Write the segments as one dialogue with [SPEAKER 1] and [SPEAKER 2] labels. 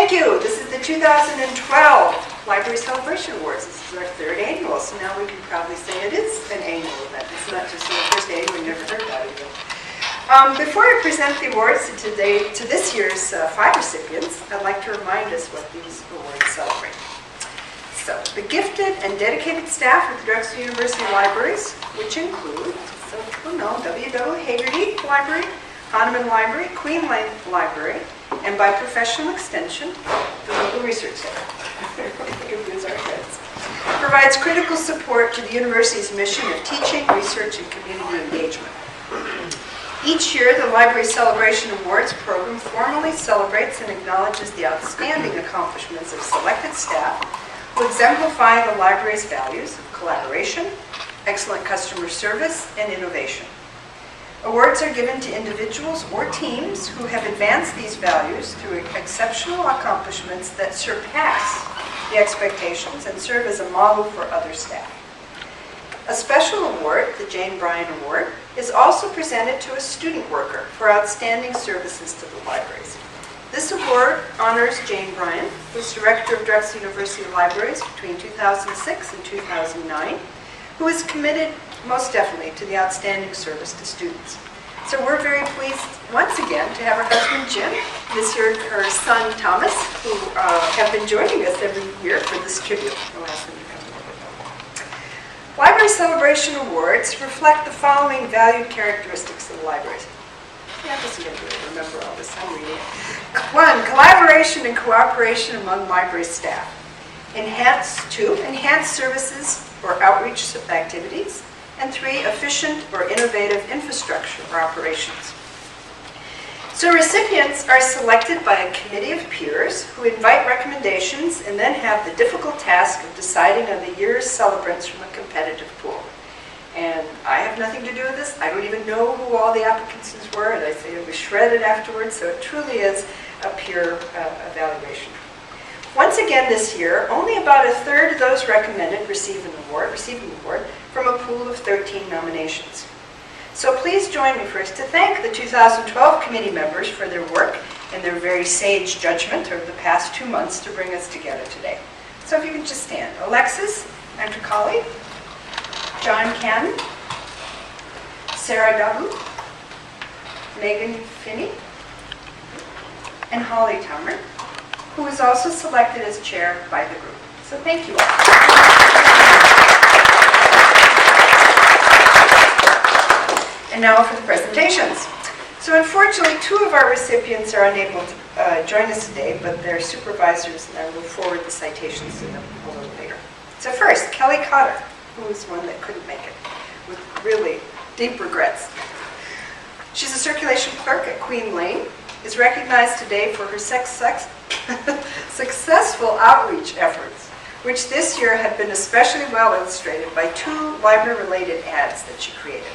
[SPEAKER 1] Thank you. This is the 2012 Library Celebration Awards. This is our third annual, so now we can proudly say it is an annual event. It's not just the first annual, we never heard about it even. Before I present the awards to this year's 5 recipients, I'd like to remind us what these awards celebrate. So, the gifted and dedicated staff at the Drexel University Libraries, which include, so people know, W.W. Hagerty Library, Hahnemann Library, Queen Lane Library, and by professional extension, the local research center. Confuse our heads. Provides critical support to the university's mission of teaching, research, and community engagement. Each year, the Library Celebration Awards program formally celebrates and acknowledges the outstanding accomplishments of selected staff who exemplify the library's values of collaboration, excellent customer service, and innovation. Awards are given to individuals or teams who have advanced these values through exceptional accomplishments that surpass the expectations and serve as a model for other staff. A special award, the Jane Bryan Award, is also presented to a student worker for outstanding services to the libraries. This award honors Jane Bryan, who was director of Drexel University Libraries between 2006 and 2009, who is committed most definitely to the outstanding service to students. So we're very pleased once again to have her husband Jim, this year her son Thomas, who have been joining us every year for this tribute. I'll ask them to come. Library Celebration Awards reflect the following valued characteristics of the libraries. Yeah, this is going to remember all this, I'm reading it. 1, collaboration and cooperation among library staff. Enhance services or outreach activities. And 3, efficient or innovative infrastructure or operations. So recipients are selected by a committee of peers who invite recommendations and then have the difficult task of deciding on the year's celebrants from a competitive pool. And I have nothing to do with this. I don't even know who all the applicants were, and I say it was shredded afterwards, so it truly is a peer evaluation. Once again this year, only about a third of those recommended receiving an award from a pool of 13 nominations. So please join me first to thank the 2012 committee members for their work and their very sage judgment over the past 2 months to bring us together today. So if you can just stand. Alexis Antricali, John Cannon, Sarah Dabu, Megan Finney, and Holly Tummer, who is also selected as chair by the group. So thank you all. And now for the presentations. So unfortunately, 2 of our recipients are unable to join us today, but they're supervisors, and I will forward the citations to them a little later. So first, Kelly Cotter, who is one that couldn't make it, with really deep regrets. She's a circulation clerk at Queen Lane, is recognized today for her successful outreach efforts, which this year have been especially well illustrated by 2 library-related ads that she created.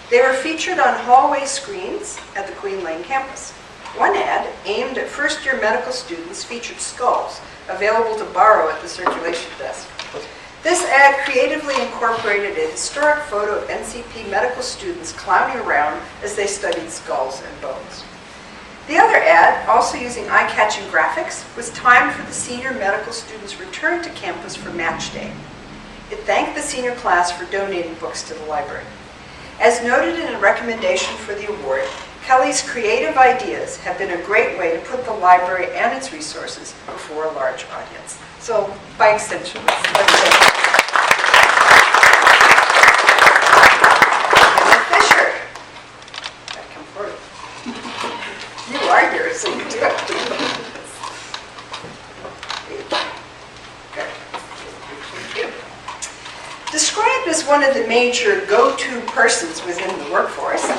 [SPEAKER 1] They were featured on hallway screens at the Queen Lane campus. One ad, aimed at first-year medical students, featured skulls available to borrow at the circulation desk. This ad creatively incorporated a historic photo of NCP medical students clowning around as they studied skulls and bones. The other ad, also using eye-catching graphics, was timed for the senior medical students' return to campus for match day. It thanked the senior class for donating books to the library. As noted in a recommendation for the award, Kelly's creative ideas have been a great way to put the library and its resources before a large audience. So, by extension, let's say Fisher. Come forward. You are here, so you do have to do this. Described as one of the major go-to persons within the workforce,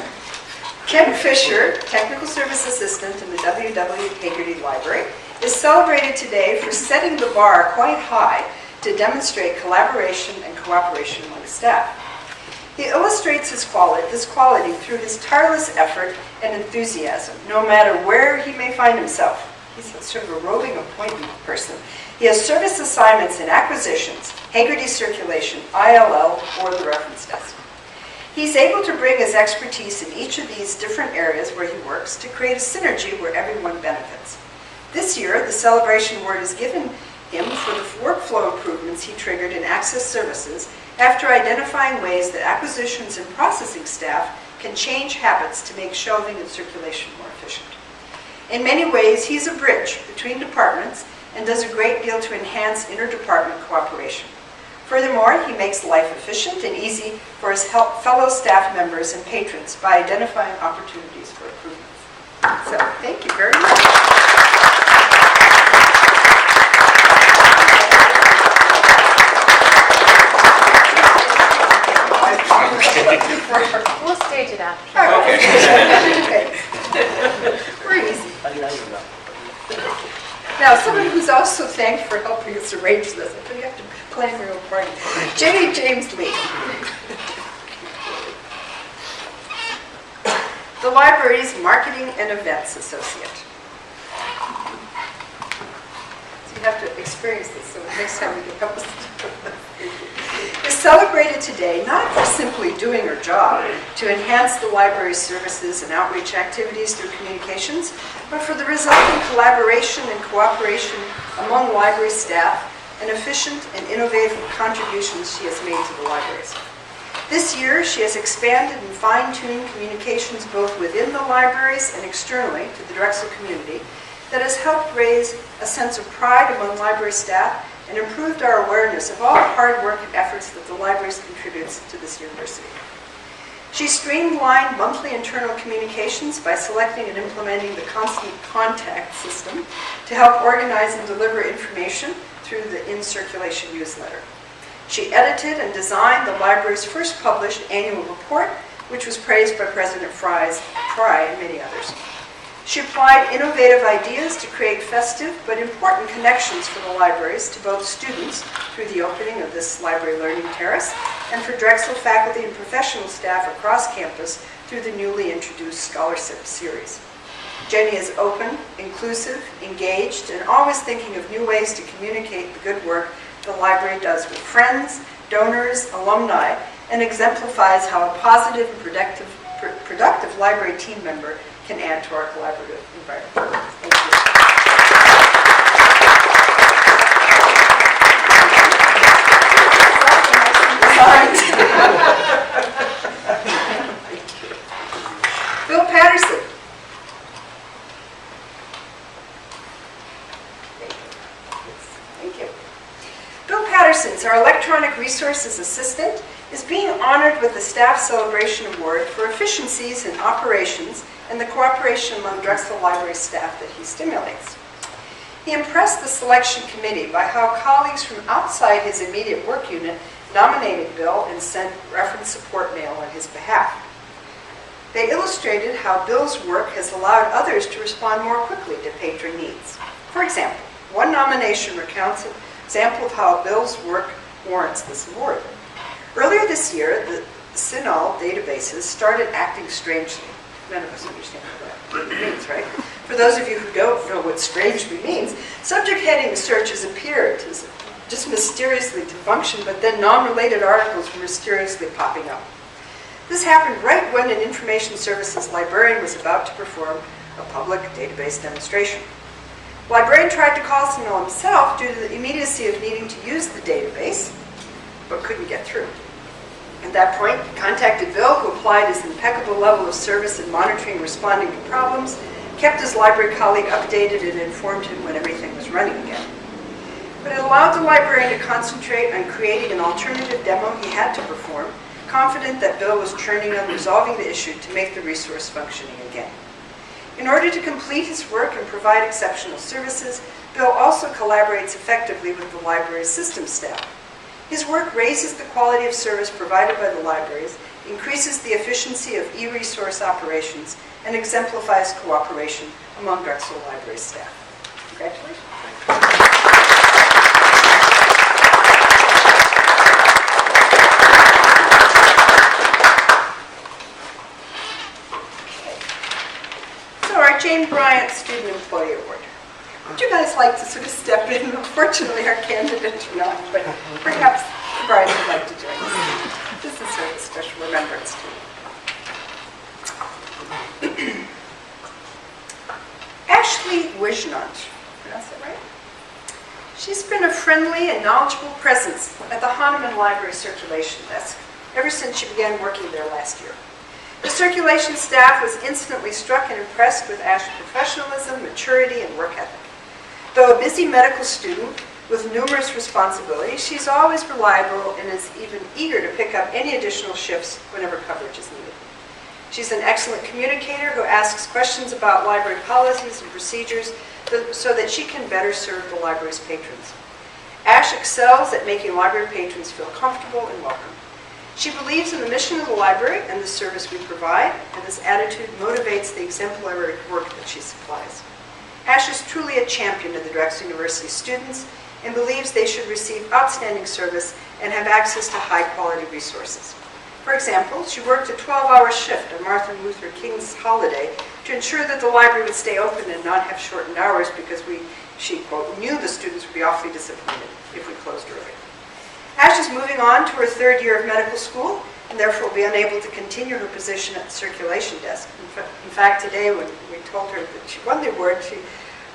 [SPEAKER 1] Kim Fisher, Technical Service Assistant in the W.W. Hagerty Library, is celebrated today for setting the bar quite high to demonstrate collaboration and cooperation among staff. He illustrates this quality through his tireless effort and enthusiasm, no matter where he may find himself. He's sort of a roving appointment person. He has service assignments in acquisitions, Hagerty circulation, ILL, or the reference desk. He's able to bring his expertise in each of these different areas where he works to create a synergy where everyone benefits. This year, the Celebration Award is given him for the workflow improvements he triggered in Access Services after identifying ways that acquisitions and processing staff can change habits to make shelving and circulation more efficient. In many ways, he's a bridge between departments and does a great deal to enhance interdepartment cooperation. Furthermore, he makes life efficient and easy for his fellow staff members and patrons by identifying opportunities for improvement. So, thank you very much.
[SPEAKER 2] We'll stage it after.
[SPEAKER 1] Okay. We're easy. Now, someone who's also thanked for helping us arrange this, I think you have to plan your own party. Jenny James Lee. The library's Marketing and Events Associate. So you have to experience this, so next time you can help us. Is celebrated today not for simply doing her job to enhance the library's services and outreach activities through communications, but for the resulting collaboration and cooperation among library staff and efficient and innovative contributions she has made to the libraries. This year, she has expanded and fine-tuned communications both within the libraries and externally to the Drexel community that has helped raise a sense of pride among library staff and improved our awareness of all the hard work and efforts that the libraries contributes to this university. She streamlined monthly internal communications by selecting and implementing the constant contact system to help organize and deliver information through the in-circulation newsletter. She edited and designed the library's first published annual report, which was praised by President Fry and many others. She applied innovative ideas to create festive but important connections for the libraries to both students through the opening of this library learning terrace and for Drexel faculty and professional staff across campus through the newly introduced scholarship series. Jenny is open, inclusive, engaged, and always thinking of new ways to communicate the good work the library does with friends, donors, alumni, and exemplifies how a positive and productive library team member can add to our collaborative environment. Thank you. Bill Patterson. Thank you. Bill Patterson, our Electronic Resources Assistant, is being honored with the Staff Celebration Award for efficiencies in operations and the cooperation among Drexel Library staff that he stimulates. He impressed the selection committee by how colleagues from outside his immediate work unit nominated Bill and sent reference support mail on his behalf. They illustrated how Bill's work has allowed others to respond more quickly to patron needs. For example, one nomination recounts an example of how Bill's work warrants this award. Earlier this year, the CINAHL databases started acting strangely. None of us understand what that means, right? For those of you who don't know what strangely means, subject heading searches appear to just mysteriously to function, but then non-related articles were mysteriously popping up. This happened right when an information services librarian was about to perform a public database demonstration. The librarian tried to call CINAHL himself due to the immediacy of needing to use the database, but couldn't get through. At that point, he contacted Bill, who applied his impeccable level of service in monitoring and responding to problems, kept his library colleague updated, and informed him when everything was running again. But it allowed the librarian to concentrate on creating an alternative demo he had to perform, confident that Bill was churning on resolving the issue to make the resource functioning again. In order to complete his work and provide exceptional services, Bill also collaborates effectively with the library's systems staff. His work raises the quality of service provided by the libraries, increases the efficiency of e-resource operations, and exemplifies cooperation among Drexel Library staff. Congratulations. Okay. So our Jane Bryant Student Employee Award. Would you guys like to sort of step in? Unfortunately, our candidates are not, but perhaps Brian would like to join us. This is sort of a special remembrance to you. Ashley Wishnant pronounce that right? She's been a friendly and knowledgeable presence at the Hahnemann Library circulation desk ever since she began working there last year. The circulation staff was instantly struck and impressed with Ash's professionalism, maturity, and work ethic. Though a busy medical student with numerous responsibilities, she's always reliable and is even eager to pick up any additional shifts whenever coverage is needed. She's an excellent communicator who asks questions about library policies and procedures so that she can better serve the library's patrons. Ash excels at making library patrons feel comfortable and welcome. She believes in the mission of the library and the service we provide, and this attitude motivates the exemplary work that she supplies. Ash is truly a champion of the Drexel University students and believes they should receive outstanding service and have access to high-quality resources. For example, she worked a 12-hour shift on Martin Luther King's holiday to ensure that the library would stay open and not have shortened hours because she, quote, knew the students would be awfully disappointed if we closed early. Ash is moving on to her third year of medical school and therefore will be unable to continue her position at the circulation desk. In fact, today when we told her that she won the award, she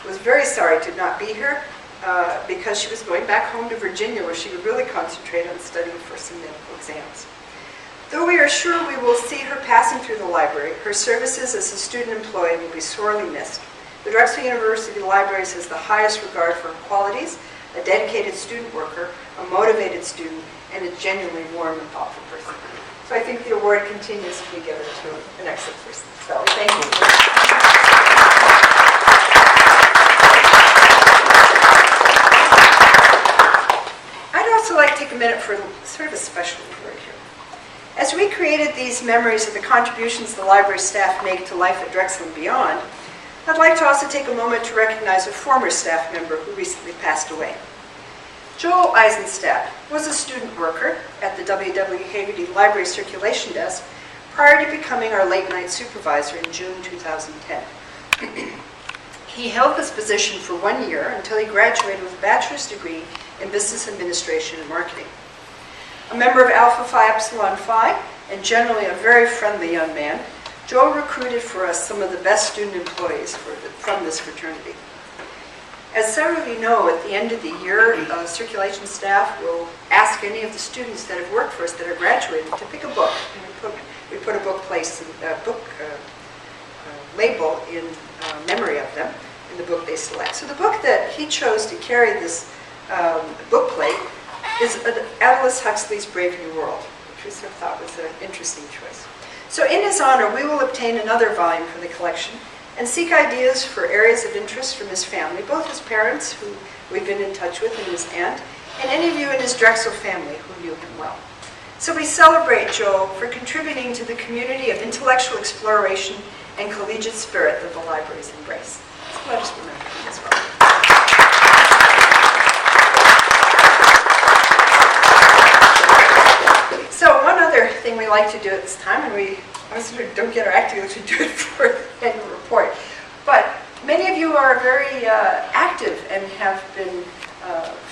[SPEAKER 1] was very sorry to not be here because she was going back home to Virginia where she would really concentrate on studying for some medical exams. Though we are sure we will see her passing through the library, her services as a student employee will be sorely missed. The Drexel University Libraries has the highest regard for her qualities, a dedicated student worker, a motivated student, and a genuinely warm and thoughtful person. So I think the award continues to be given to an excellent person. So thank you. I'd also like to take a minute for sort of a special word here. As we created these memories of the contributions the library staff make to life at Drexel and beyond, I'd like to also take a moment to recognize a former staff member who recently passed away. Joel Eisenstadt was a student worker at the W.W. Hagerty Library Circulation Desk prior to becoming our late-night supervisor in June 2010. He held this position for 1 year until he graduated with a bachelor's degree in business administration and marketing. A member of Alpha Phi Epsilon Phi and generally a very friendly young man, Joel recruited for us some of the best student employees from this fraternity. As several of you know, at the end of the year, circulation staff will ask any of the students that have worked for us that are graduated to pick a book. And we put a book label in memory of them in the book they select. So the book that he chose to carry this book plate is Aldous Huxley's Brave New World, which we sort of thought was an interesting choice. So in his honor, we will obtain another volume from the collection and seek ideas for areas of interest from his family, both his parents, who we've been in touch with, and his aunt, and any of you in his Drexel family who knew him well. So we celebrate Joel for contributing to the community of intellectual exploration and collegiate spirit that the libraries embrace. So let us remember him as well. So one other thing we like to do at this time, and we don't get our act together to do it for the annual report, but many of you are very active and have been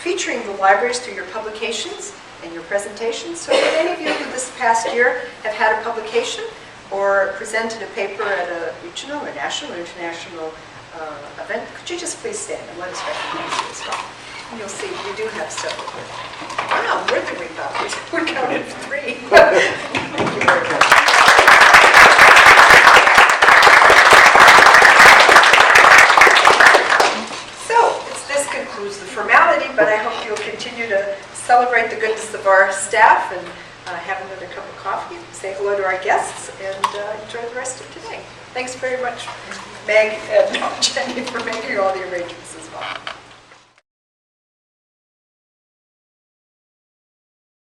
[SPEAKER 1] featuring the libraries through your publications and your presentations. So if any of you who this past year have had a publication or presented a paper at a regional or national or international event, could you just please stand and let us recognize you as well? And you'll see we do have several here. Wow, we're the rebounders. We're counting 3. Thank you very much. This concludes the formality, but I hope you'll continue to celebrate the goodness of our staff and have another cup of coffee, say hello to our guests, and enjoy the rest of today. Thanks very much, Meg and Jenny, for making all the arrangements as well.